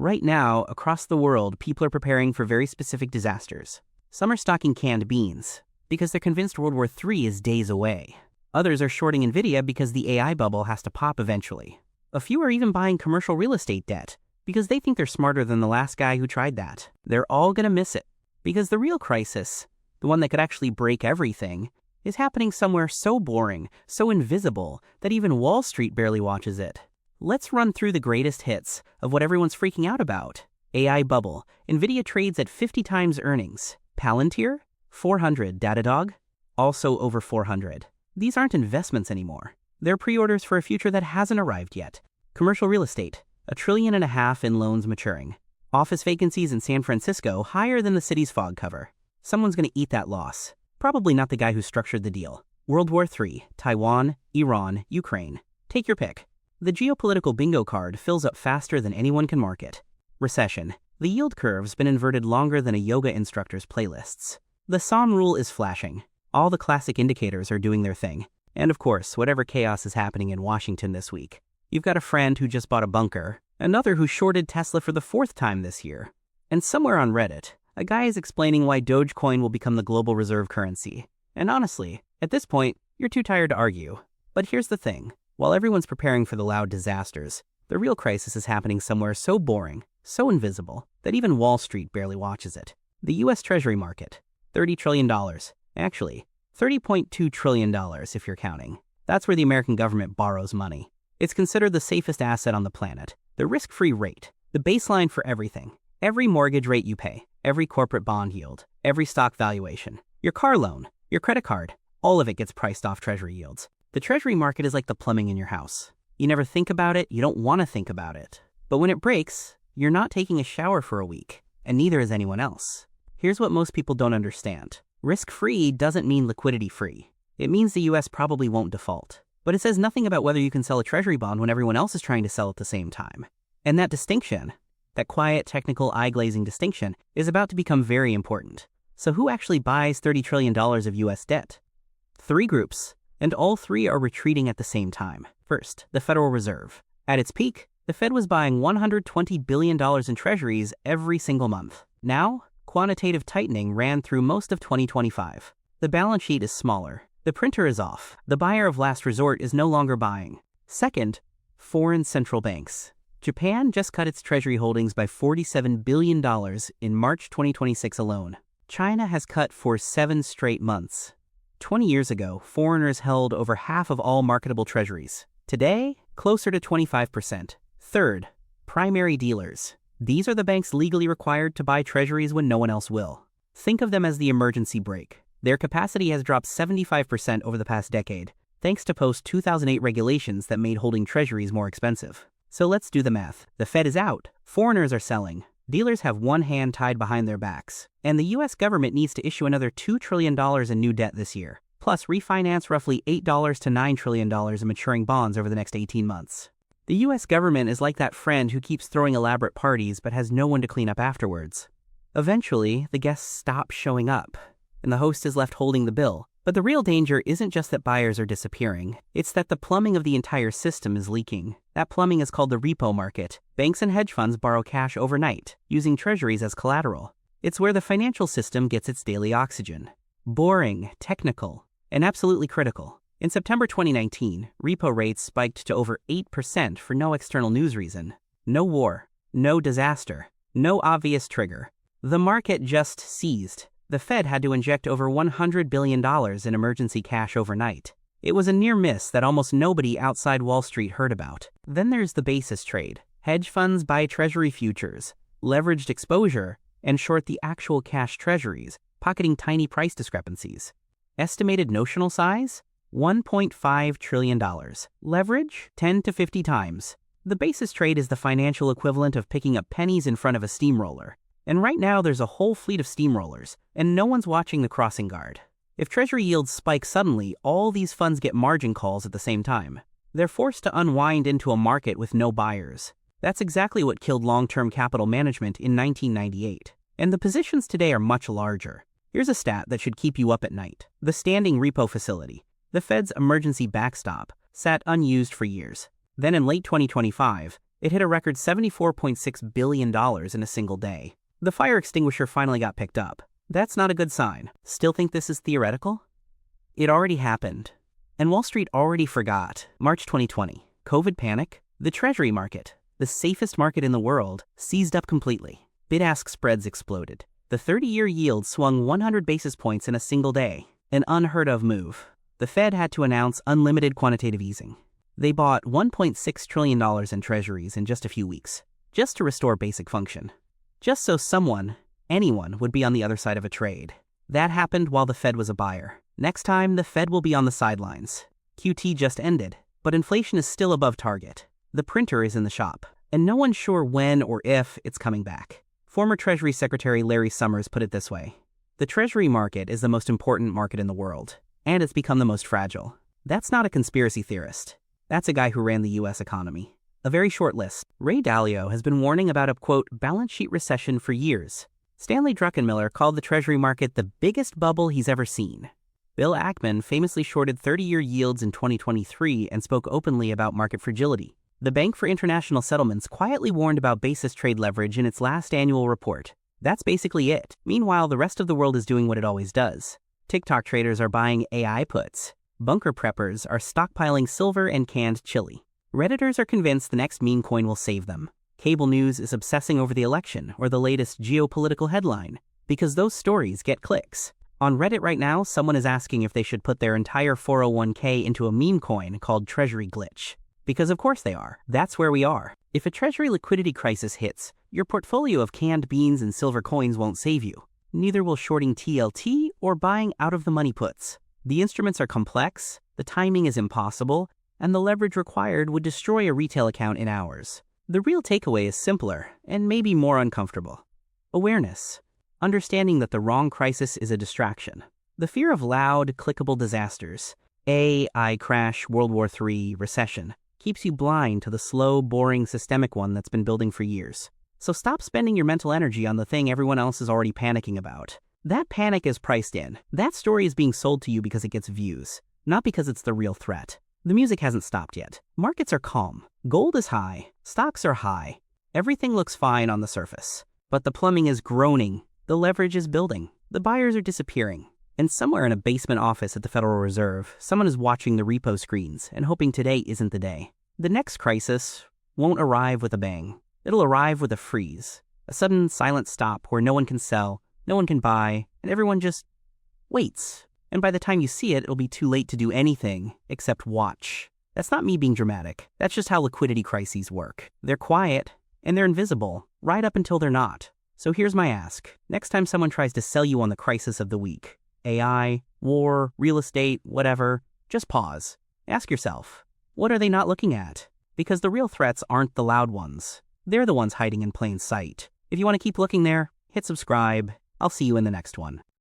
Right now, across the world, people are preparing for very specific disasters. Some are stocking canned beans because they're convinced World War III is days away. Others are shorting Nvidia because the AI bubble has to pop eventually. A few are even buying commercial real estate debt because they think they're smarter than the last guy who tried that. They're all gonna miss it because the real crisis, the one that could actually break everything, is happening somewhere so boring, so invisible, that even Wall Street barely watches it. Let's run through the greatest hits of what everyone's freaking out about. AI bubble. Nvidia trades at 50 times earnings. Palantir? 400. Datadog? Also over 400. These aren't investments anymore. They're pre-orders for a future that hasn't arrived yet. Commercial real estate. $1.5 trillion in loans maturing. Office vacancies in San Francisco higher than the city's fog cover. Someone's gonna eat that loss. Probably not the guy who structured the deal. World War III, Taiwan, Iran, Ukraine. Take your pick. The geopolitical bingo card fills up faster than anyone can mark it. Recession. The yield curve's been inverted longer than a yoga instructor's playlists. The Sun rule is flashing. All the classic indicators are doing their thing. And of course, whatever chaos is happening in Washington this week. You've got a friend who just bought a bunker, another who shorted Tesla for the 4th time this year. And somewhere on Reddit, a guy is explaining why Dogecoin will become the global reserve currency. And honestly, at this point, you're too tired to argue. But here's the thing. While everyone's preparing for the loud disasters, the real crisis is happening somewhere so boring, so invisible, that even Wall Street barely watches it. The US Treasury Market. $30 trillion. Actually, $30.2 trillion if you're counting. That's where the American government borrows money. It's considered the safest asset on the planet. The risk-free rate. The baseline for everything. Every mortgage rate you pay. Every corporate bond yield. Every stock valuation. Your car loan. Your credit card. All of it gets priced off Treasury yields. The Treasury market is like the plumbing in your house. You never think about it, you don't want to think about it. But when it breaks, you're not taking a shower for a week, and neither is anyone else. Here's what most people don't understand. Risk-free doesn't mean liquidity-free. It means the US probably won't default. But it says nothing about whether you can sell a Treasury bond when everyone else is trying to sell at the same time. And that distinction, that quiet, technical, eye-glazing distinction, is about to become very important. So who actually buys $30 trillion of US debt? 3 groups. And all 3 are retreating at the same time. First, the Federal Reserve. At its peak, the Fed was buying $120 billion in treasuries every single month. Now, quantitative tightening ran through most of 2025. The balance sheet is smaller. The printer is off. The buyer of last resort is no longer buying. Second, foreign central banks. Japan just cut its treasury holdings by $47 billion in March 2026 alone. China has cut for 7 straight months. 20 years ago, foreigners held over half of all marketable treasuries. Today, closer to 25%. Third, primary dealers. These are the banks legally required to buy treasuries when no one else will. Think of them as the emergency brake. Their capacity has dropped 75% over the past decade, thanks to post-2008 regulations that made holding treasuries more expensive. So let's do the math. The Fed is out. Foreigners are selling. Dealers have one hand tied behind their backs. And the US government needs to issue another $2 trillion in new debt this year, plus refinance roughly $8 to $9 trillion in maturing bonds over the next 18 months. The US government is like that friend who keeps throwing elaborate parties but has no one to clean up afterwards. Eventually, the guests stop showing up, and the host is left holding the bill. But the real danger isn't just that buyers are disappearing, it's that the plumbing of the entire system is leaking. That plumbing is called the repo market. Banks and hedge funds borrow cash overnight, using treasuries as collateral. It's where the financial system gets its daily oxygen. Boring, technical, and absolutely critical. In September 2019, repo rates spiked to over 8% for no external news reason. No war, no disaster, no obvious trigger. The market just seized. The Fed had to inject over $100 billion in emergency cash overnight. It was a near miss that almost nobody outside Wall Street heard about. Then there's the basis trade. Hedge funds buy treasury futures, leveraged exposure, and short the actual cash treasuries, pocketing tiny price discrepancies. Estimated notional size? $1.5 trillion. Leverage? 10 to 50 times. The basis trade is the financial equivalent of picking up pennies in front of a steamroller. And right now there's a whole fleet of steamrollers, and no one's watching the crossing guard. If treasury yields spike suddenly, all these funds get margin calls at the same time. They're forced to unwind into a market with no buyers. That's exactly what killed long-term capital management in 1998. And the positions today are much larger. Here's a stat that should keep you up at night. The standing repo facility, the Fed's emergency backstop, sat unused for years. Then in late 2025, It hit a record $74.6 billion in a single day. The fire extinguisher finally got picked up. That's not a good sign. Still think this is theoretical? It already happened. And Wall Street already forgot. March 2020. COVID panic. The Treasury Market, the safest market in the world, seized up completely. Bid-ask spreads exploded. The 30-year yield swung 100 basis points in a single day. An unheard-of move. The Fed had to announce unlimited quantitative easing. They bought $1.6 trillion in treasuries in just a few weeks, just to restore basic function. Just so anyone would be on the other side of a trade. That happened while the Fed was a buyer. Next time, the Fed will be on the sidelines. QT just ended, but inflation is still above target. The printer is in the shop, and no one's sure when or if it's coming back. Former Treasury Secretary Larry Summers put it this way: the Treasury market is the most important market in the world, and it's become the most fragile. That's not a conspiracy theorist. That's a guy who ran the U.S. economy. A very short list. Ray Dalio has been warning about a, quote, balance sheet recession for years. Stanley Druckenmiller called the Treasury market the biggest bubble he's ever seen. Bill Ackman famously shorted 30-year yields in 2023 and spoke openly about market fragility. The Bank for International Settlements quietly warned about basis trade leverage in its last annual report. That's basically it. Meanwhile, the rest of the world is doing what it always does. TikTok traders are buying AI puts. Bunker preppers are stockpiling silver and canned chili. Redditors are convinced the next meme coin will save them. Cable news is obsessing over the election or the latest geopolitical headline, because those stories get clicks. On Reddit right now, someone is asking if they should put their entire 401k into a meme coin called Treasury Glitch. Because of course they are. That's where we are. If a Treasury liquidity crisis hits, your portfolio of canned beans and silver coins won't save you. Neither will shorting TLT or buying out-of-the-money puts. The instruments are complex, the timing is impossible, and the leverage required would destroy a retail account in hours. The real takeaway is simpler, and maybe more uncomfortable. Awareness. Understanding that the wrong crisis is a distraction. The fear of loud, clickable disasters, AI crash, World War III, recession, keeps you blind to the slow, boring, systemic one that's been building for years. So stop spending your mental energy on the thing everyone else is already panicking about. That panic is priced in. That story is being sold to you because it gets views, not because it's the real threat. The music hasn't stopped yet. Markets are calm. Gold is high. Stocks are high. Everything looks fine on the surface. But the plumbing is groaning. The leverage is building. The buyers are disappearing. And somewhere in a basement office at the Federal Reserve, someone is watching the repo screens and hoping today isn't the day. The next crisis won't arrive with a bang. It'll arrive with a freeze. A sudden silent stop where no one can sell, no one can buy, and everyone just waits. And by the time you see it, it'll be too late to do anything except watch. That's not me being dramatic. That's just how liquidity crises work. They're quiet, and they're invisible, right up until they're not. So here's my ask. Next time someone tries to sell you on the crisis of the week, AI, war, real estate, whatever, just pause. Ask yourself, what are they not looking at? Because the real threats aren't the loud ones. They're the ones hiding in plain sight. If you want to keep looking there, hit subscribe. I'll see you in the next one.